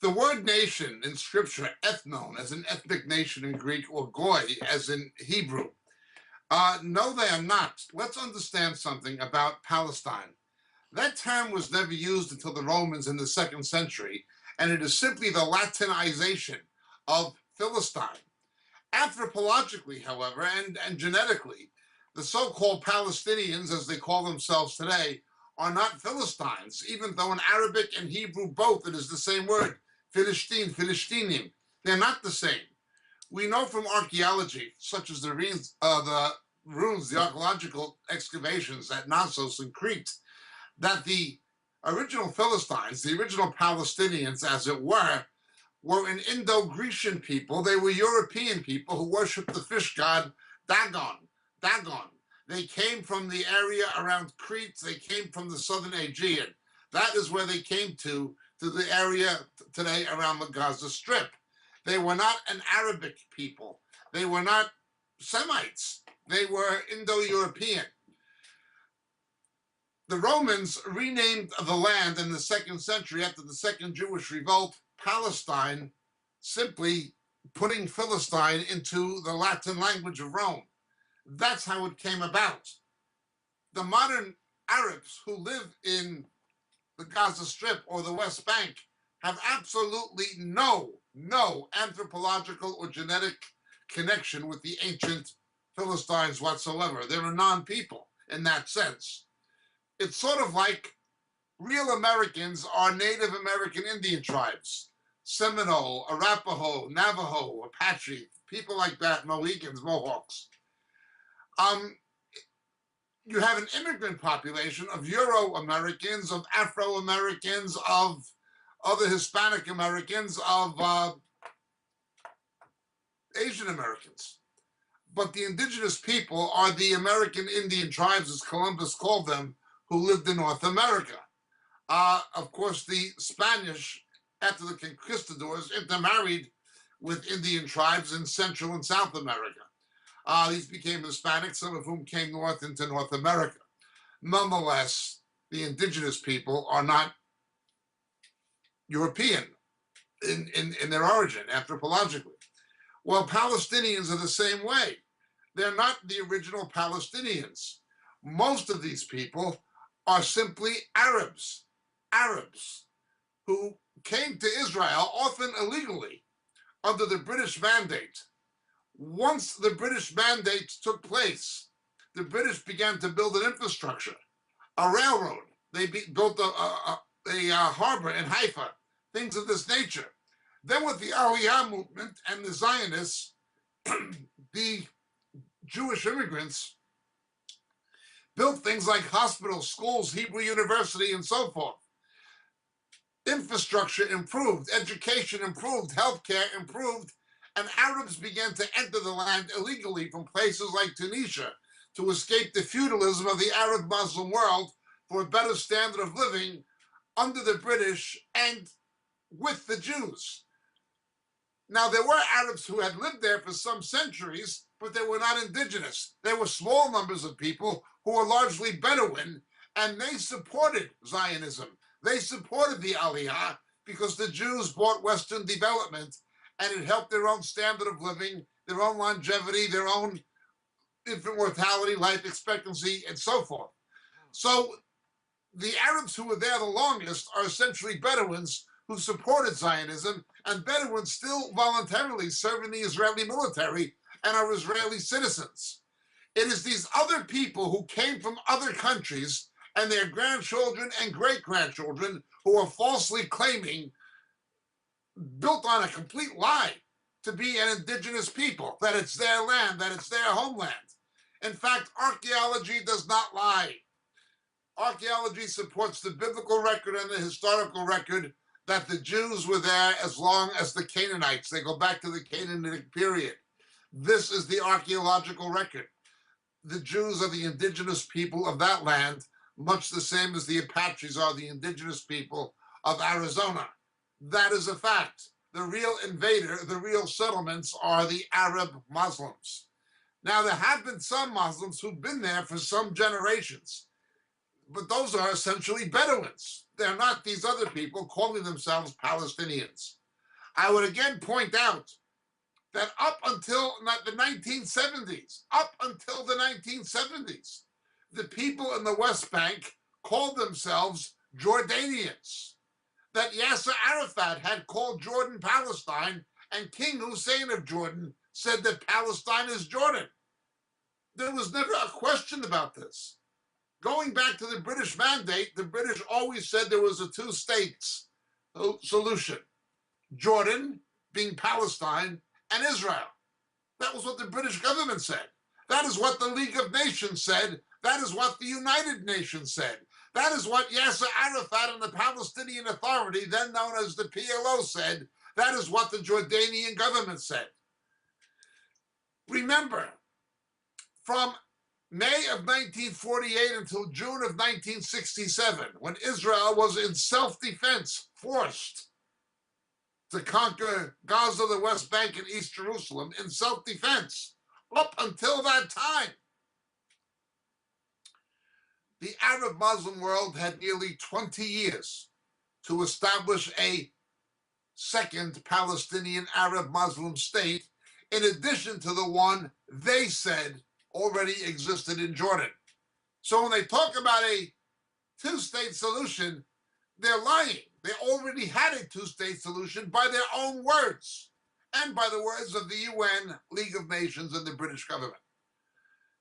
The word nation in scripture, ethnon, as an ethnic nation in Greek, or goy, as in Hebrew. No, they are not. Let's understand something about Palestine. That term was never used until the Romans in the 2nd century, and it is simply the Latinization of Philistine. Anthropologically, however, and genetically, the so-called Palestinians, as they call themselves today, are not Philistines, even though in Arabic and Hebrew both it is the same word, Philistin, Philistinim. They're not the same. We know from archaeology, such as the ruins, the archaeological excavations at Knossos in Crete, that the original Philistines, the original Palestinians, as it were an Indo-Grecian people. They were European people who worshipped the fish god Dagon. They came from the area around Crete. They came from the southern Aegean. That is where they came to the area today around the Gaza Strip. They were not an Arabic people. They were not Semites. They were Indo-European. The Romans renamed the land in the 2nd century after the Second Jewish Revolt, Palestine, simply putting Philistine into the Latin language of Rome. That's how it came about. The modern Arabs who live in the Gaza Strip or the West Bank have absolutely no anthropological or genetic connection with the ancient Philistines whatsoever. They're a non-people in that sense. It's sort of like real Americans are Native American Indian tribes. Seminole, Arapaho, Navajo, Apache, people like that, Mohicans, Mohawks. You have an immigrant population of Euro-Americans, of Afro-Americans, of other Hispanic Americans, of Asian Americans. But the indigenous people are the American Indian tribes, as Columbus called them, who lived in North America. Of course, the Spanish, after the conquistadors, intermarried with Indian tribes in Central and South America. These became Hispanic, some of whom came north into North America. Nonetheless, the indigenous people are not European in their origin, anthropologically. Well, Palestinians are the same way. They're not the original Palestinians. Most of these people are simply Arabs who came to Israel, often illegally, under the British mandate. Once the British mandate took place, the British began to build an infrastructure, a railroad. They built a harbor in Haifa, things of this nature. Then with the Aliyah movement and the Zionists, the Jewish immigrants built things like hospitals, schools, Hebrew University, and so forth. Infrastructure improved, education improved, healthcare improved, and Arabs began to enter the land illegally from places like Tunisia to escape the feudalism of the Arab Muslim world for a better standard of living under the British and with the Jews. Now, there were Arabs who had lived there for some centuries, but they were not indigenous. There were small numbers of people who were largely Bedouin, and they supported Zionism. They supported the Aliyah because the Jews brought Western development, and it helped their own standard of living, their own longevity, their own infant mortality, life expectancy, and so forth. So the Arabs who were there the longest are essentially Bedouins who supported Zionism, and Bedouins still voluntarily serve in the Israeli military and are Israeli citizens. It is these other people who came from other countries and their grandchildren and great-grandchildren who are falsely claiming, built on a complete lie, to be an indigenous people, that it's their land, that it's their homeland. In fact, archaeology does not lie. Archaeology supports the biblical record and the historical record that the Jews were there as long as the Canaanites. They go back to the Canaanitic period. This is the archaeological record. The Jews are the indigenous people of that land, much the same as the Apaches are the indigenous people of Arizona. That is a fact. The real invader, the real settlements are the Arab Muslims. Now, there have been some Muslims who've been there for some generations. but those are essentially Bedouins. They're not these other people calling themselves Palestinians. I would again point out that up until the 1970s, the people in the West Bank called themselves Jordanians. That Yasser Arafat had called Jordan Palestine, and King Hussein of Jordan said that Palestine is Jordan. There was never a question about this. Going back to the British Mandate, the British always said there was a two-states solution. Jordan being Palestine and Israel. That was what the British government said. That is what the League of Nations said. That is what the United Nations said. That is what Yasser Arafat and the Palestinian Authority, then known as the PLO, said. That is what the Jordanian government said. Remember, from May of 1948 until June of 1967, when Israel was in self-defense, forced to conquer Gaza, the West Bank, and East Jerusalem in self-defense. Up until that time, the Arab Muslim world had nearly 20 years to establish a second Palestinian Arab Muslim state, in addition to the one they said already existed in Jordan. So when they talk about a two-state solution, they're lying. They already had a two-state solution by their own words and by the words of the UN, League of Nations, and the British government.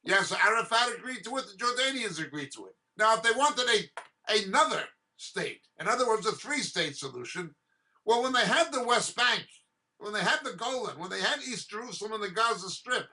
Yasser Arafat agreed to it, the Jordanians agreed to it. Now, if they wanted another state, in other words, a three-state solution, well, when they had the West Bank, when they had the Golan, when they had East Jerusalem and the Gaza Strip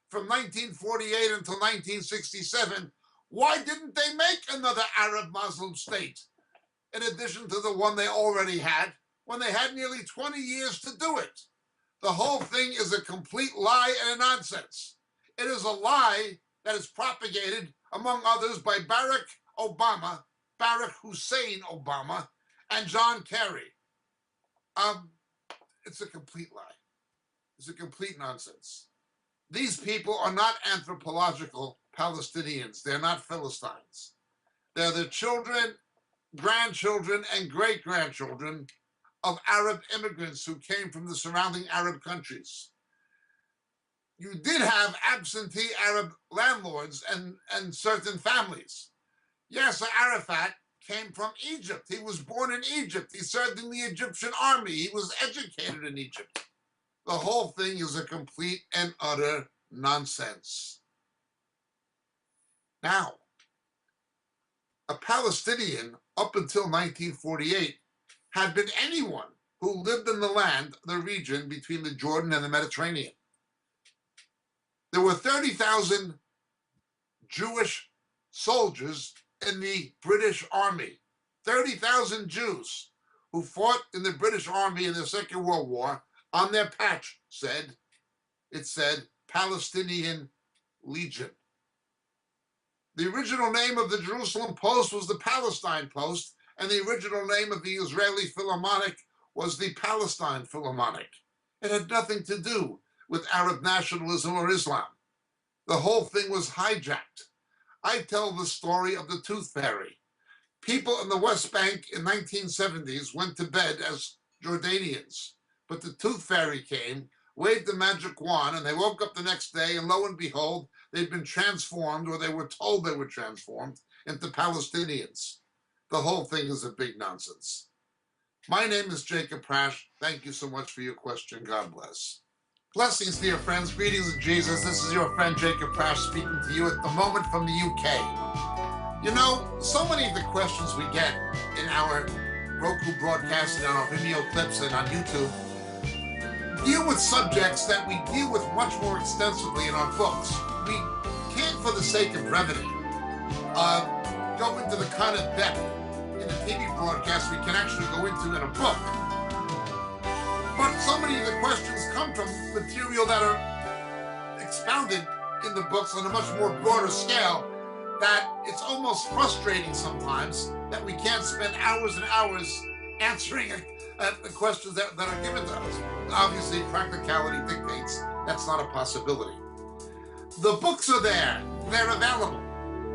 from 1948 until 1967, why didn't they make another Arab Muslim state in addition to the one they already had when they had nearly 20 years to do it? The whole thing is a complete lie and a nonsense. It is a lie that is propagated, among others, by Barack Hussein Obama, and John Kerry. It's a complete lie. It's a complete nonsense. These people are not anthropological Palestinians. They're not Philistines. They're the children, grandchildren, and great-grandchildren of Arab immigrants who came from the surrounding Arab countries. You did have absentee Arab landlords and certain families. Yasser Arafat came from Egypt. He was born in Egypt. He served in the Egyptian army. He was educated in Egypt. The whole thing is a complete and utter nonsense. Now, a Palestinian up until 1948 had been anyone who lived in the land, the region between the Jordan and the Mediterranean. There were 30,000 Jewish soldiers in the British Army, 30,000 Jews who fought in the British Army in the Second World War. On their patch it said Palestinian Legion. The original name of the Jerusalem Post was the Palestine Post, and the original name of the Israeli Philharmonic was the Palestine Philharmonic. It had nothing to do with Arab nationalism or Islam. The whole thing was hijacked. I tell the story of the Tooth Fairy. People in the West Bank in 1970s went to bed as Jordanians, but the Tooth Fairy came, waved the magic wand, and they woke up the next day, and lo and behold, they'd been transformed, or they were told they were transformed, into Palestinians. The whole thing is a big nonsense. My name is Jacob Prasch. Thank you so much for your question. God bless. Blessings, dear friends. Greetings in Jesus. This is your friend Jacob Prasch speaking to you at the moment from the UK. You know, so many of the questions we get in our Roku broadcasts and on our video clips and on YouTube deal with subjects that we deal with much more extensively in our books. We can't, for the sake of brevity, go into the kind of depth in a TV broadcast we can actually go into in a book. But so many of the questions come from material that are expounded in the books on a much more broader scale that it's almost frustrating sometimes that we can't spend hours and hours answering the questions that are given to us. Obviously, practicality dictates that's not a possibility. The books are there. They're available.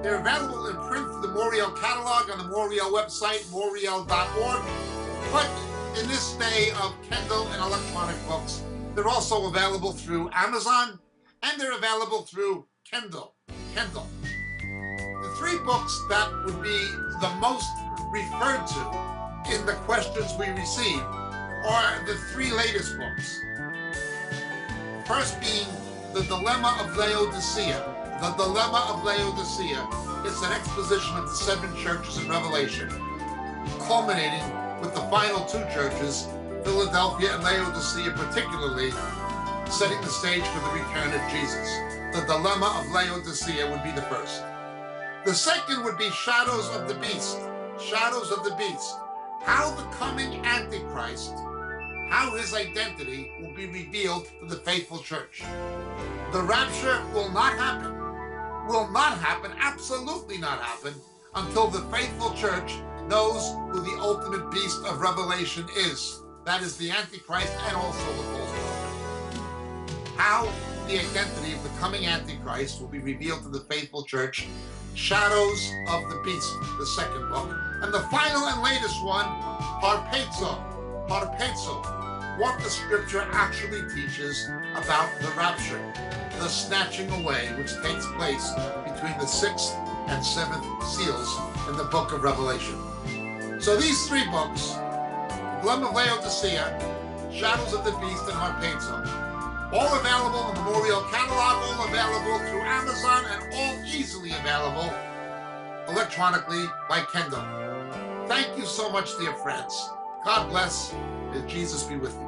They're available in print through the Moriel catalog on the Moriel website, moriel.org. But in this day of Kindle and electronic books, they're also available through Amazon, and they're available through Kindle. The three books that would be the most referred to in the questions we receive are the three latest books. First being The Dilemma of Laodicea. The Dilemma of Laodicea is an exposition of the seven churches in Revelation, culminating with the final two churches, Philadelphia and Laodicea particularly, setting the stage for the return of Jesus. The Dilemma of Laodicea would be the first. The second would be Shadows of the Beast. Shadows of the Beast. How the coming Antichrist, how his identity will be revealed to the faithful church. The rapture will not happen, absolutely not happen, until the faithful church knows who the ultimate beast of Revelation is. That is the Antichrist and also the false prophet. How the identity of the coming Antichrist will be revealed to the faithful church. Shadows of the Beast, the second book. And the final and latest one, Harpazo, what the scripture actually teaches about the rapture, the snatching away which takes place between the sixth and seventh seals in the book of Revelation. So these three books, The Dilemma of Laodicea, Shadows of the Beast, and Harpazo, all available in the Moriel catalog, all available through Amazon, and all easily available electronically by Kindle. Thank you so much, dear friends. God bless, and Jesus be with you.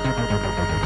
Thank you.